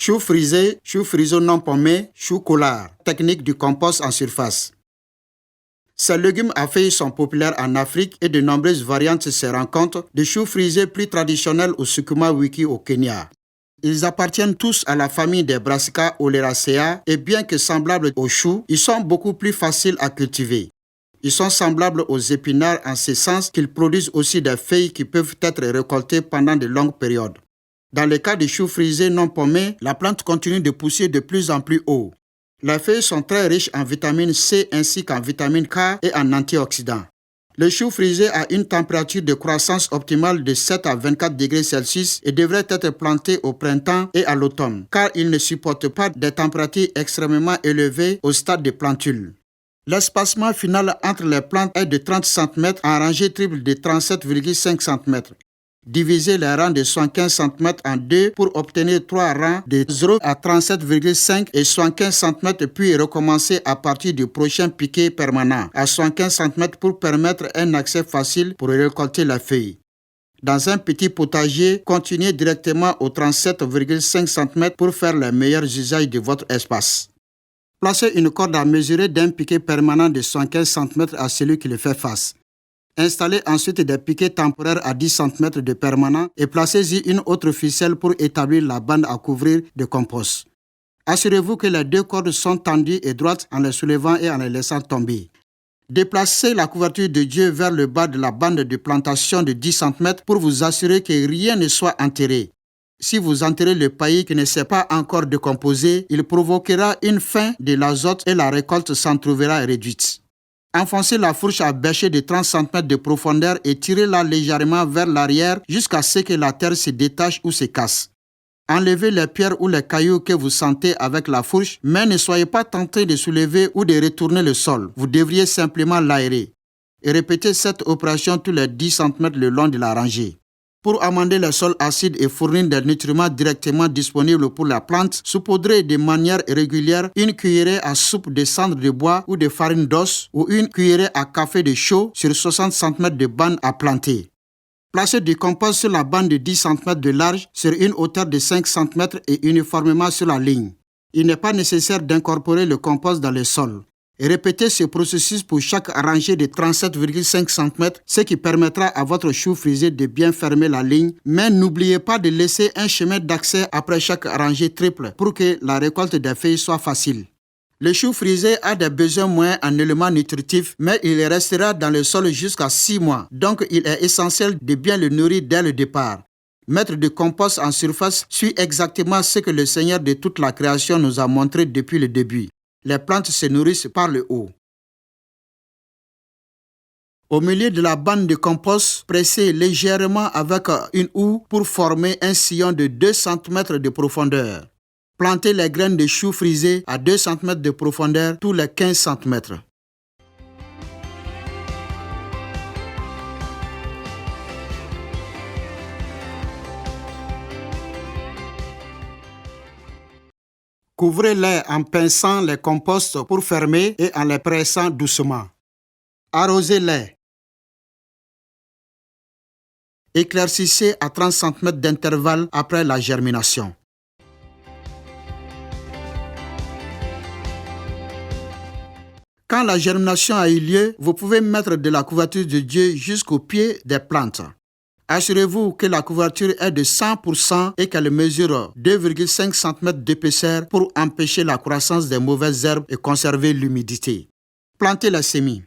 Chou frisé, chou frisé non pommé, chou collard. Technique du compost en surface. Ces légumes à feuilles sont populaires en Afrique et de nombreuses variantes se rencontrent, de choux frisés plus traditionnels au Sukuma wiki au Kenya. Ils appartiennent tous à la famille des Brassica oleracea et bien que semblables aux choux, ils sont beaucoup plus faciles à cultiver. Ils sont semblables aux épinards en ce sens qu'ils produisent aussi des feuilles qui peuvent être récoltées pendant de longues périodes. Dans le cas des choux frisés non pommés, la plante continue de pousser de plus en plus haut. Les feuilles sont très riches en vitamine C ainsi qu'en vitamine K et en antioxydants. Le chou frisé a une température de croissance optimale de 7 à 24 degrés Celsius et devrait être planté au printemps et à l'automne, car il ne supporte pas des températures extrêmement élevées au stade de plantule. L'espacement final entre les plantes est de 30 cm en rangée triple de 37,5 cm. Divisez les rangs de 75 cm en deux pour obtenir 3 rangs de 0 à 37,5 et 75 cm puis recommencer à partir du prochain piquet permanent à 75 cm pour permettre un accès facile pour récolter la feuille. Dans un petit potager, continuez directement aux 37,5 cm pour faire le meilleur usage de votre espace. Placez une corde à mesurer d'un piquet permanent de 75 cm à celui qui le fait face. Installez ensuite des piquets temporaires à 10 cm de permanent et placez-y une autre ficelle pour établir la bande à couvrir de compost. Assurez-vous que les deux cordes sont tendues et droites en les soulevant et en les laissant tomber. Déplacez la couverture de Dieu vers le bas de la bande de plantation de 10 cm pour vous assurer que rien ne soit enterré. Si vous enterrez le paillis qui ne s'est pas encore décomposé, il provoquera une fin de l'azote et la récolte s'en trouvera réduite. Enfoncez la fourche à bêcher de 30 cm de profondeur et tirez-la légèrement vers l'arrière jusqu'à ce que la terre se détache ou se casse. Enlevez les pierres ou les cailloux que vous sentez avec la fourche, mais ne soyez pas tenté de soulever ou de retourner le sol. Vous devriez simplement l'aérer. Et répétez cette opération tous les 10 cm le long de la rangée. Pour amender le sol acide et fournir des nutriments directement disponibles pour la plante, saupoudrez de manière régulière une cuillerée à soupe de cendre de bois ou de farine d'os ou une cuillerée à café de chaux sur 60 cm de bande à planter. Placez du compost sur la bande de 10 cm de large sur une hauteur de 5 cm et uniformément sur la ligne. Il n'est pas nécessaire d'incorporer le compost dans le sol. Répétez ce processus pour chaque rangée de 37,5 cm, ce qui permettra à votre chou frisé de bien fermer la ligne, mais n'oubliez pas de laisser un chemin d'accès après chaque rangée triple pour que la récolte des feuilles soit facile. Le chou frisé a des besoins moyens en éléments nutritifs, mais il restera dans le sol jusqu'à 6 mois, donc il est essentiel de bien le nourrir dès le départ. Mettre du compost en surface suit exactement ce que le Seigneur de toute la création nous a montré depuis le début. Les plantes se nourrissent par le haut. Au milieu de la bande de compost, pressez légèrement avec une houe pour former un sillon de 2 cm de profondeur. Plantez les graines de choux frisés à 2 cm de profondeur tous les 15 cm. Couvrez-les en pinçant les composts pour fermer et en les pressant doucement. Arrosez-les. Éclaircissez à 30 cm d'intervalle après la germination. Quand la germination a eu lieu, vous pouvez mettre de la couverture de Dieu jusqu'au pied des plantes. Assurez-vous que la couverture est de 100% et qu'elle mesure 2,5 cm d'épaisseur pour empêcher la croissance des mauvaises herbes et conserver l'humidité. Plantez les semis.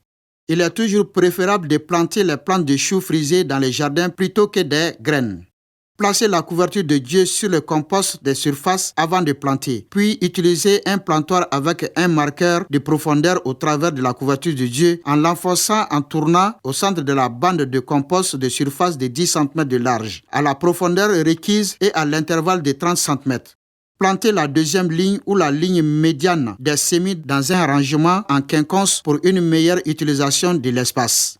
Il est toujours préférable de planter les plantes de choux frisés dans les jardins plutôt que des graines. Placez la couverture de Dieu sur le compost des surfaces avant de planter, puis utilisez un plantoir avec un marqueur de profondeur au travers de la couverture de Dieu en l'enfonçant en tournant au centre de la bande de compost de surface de 10 cm de large, à la profondeur requise et à l'intervalle de 30 cm. Plantez la deuxième ligne ou la ligne médiane des semis dans un rangement en quinconce pour une meilleure utilisation de l'espace.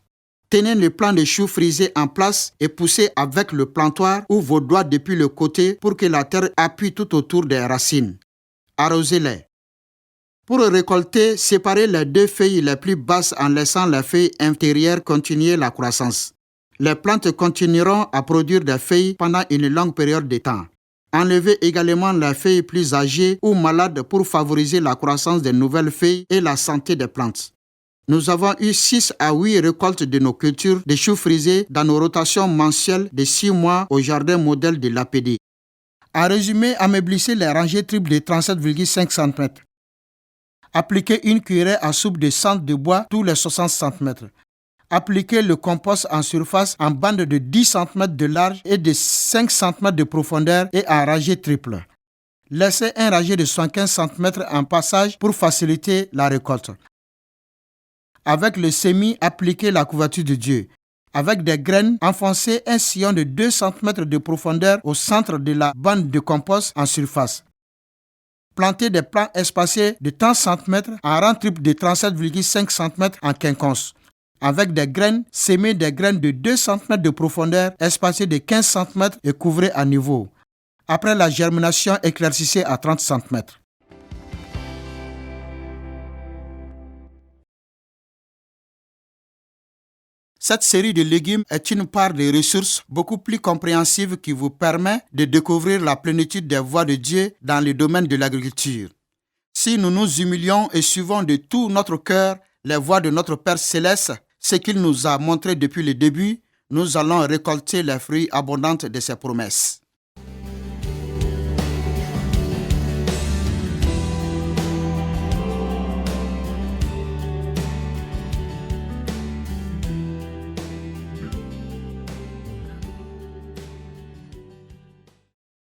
Tenez le plant de choux frisé en place et poussez avec le plantoir ou vos doigts depuis le côté pour que la terre appuie tout autour des racines. Arrosez-les. Pour récolter, séparez les 2 feuilles les plus basses en laissant les feuilles intérieures continuer la croissance. Les plantes continueront à produire des feuilles pendant une longue période de temps. Enlever également les feuilles plus âgées ou malades pour favoriser la croissance des nouvelles feuilles et la santé des plantes. Nous avons eu 6 à 8 récoltes de nos cultures de choux frisés dans nos rotations mensuelles de 6 mois au jardin modèle de l'APD. En résumé, ameublissez les rangées triples de 37,5 cm. Appliquez une cuillerée à soupe de cendre de bois tous les 60 cm. Appliquez le compost en surface en bande de 10 cm de large et de 5 cm de profondeur et en rangée triple. Laissez un rangé de 75 cm en passage pour faciliter la récolte. Avec le semis, appliquez la couverture de Dieu. Avec des graines, enfoncez un sillon de 2 cm de profondeur au centre de la bande de compost en surface. Plantez des plants espacés de 30 cm en rang triple de 37,5 cm en quinconce. Avec des graines, semez des graines de 2 cm de profondeur espacées de 15 cm et couvrez à niveau. Après la germination, éclaircissez à 30 cm. Cette série de légumes est une part des ressources beaucoup plus compréhensive qui vous permet de découvrir la plénitude des voies de Dieu dans le domaine de l'agriculture. Si nous nous humilions et suivons de tout notre cœur les voies de notre Père Céleste, ce qu'il nous a montré depuis le début, nous allons récolter les fruits abondants de ses promesses.